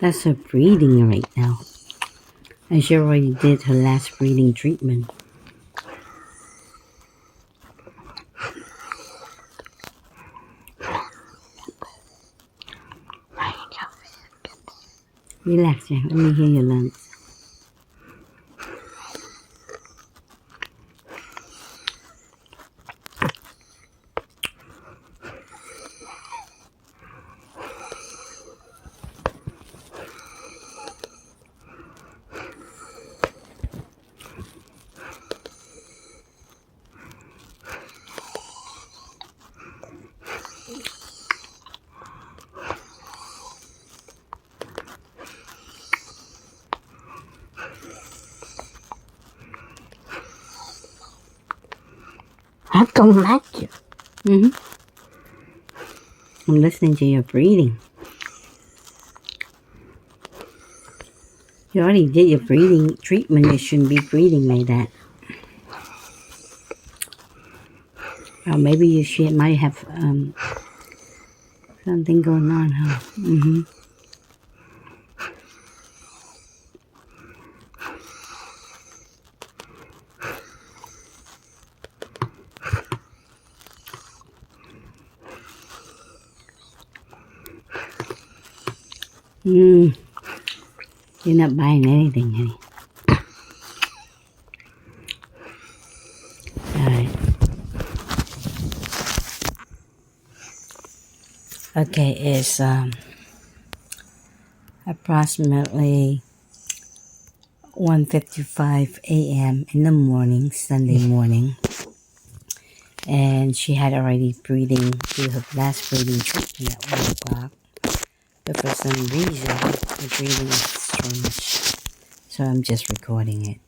That's her breathing right now. And she already did her last breathing treatment. Relax, yeah. Let me hear your lungs. I don't like you. I'm listening to your breathing. You already did your breathing treatment. You shouldn't be breathing like that. Or maybe you might have something going on, huh? You're not buying anything, honey. Alright. Okay, it's approximately 1:55 a.m. in the morning, Sunday morning. And she had already do her last breathing treatment at 1 o'clock. But for some reason, the breathing is strange. So I'm just recording it.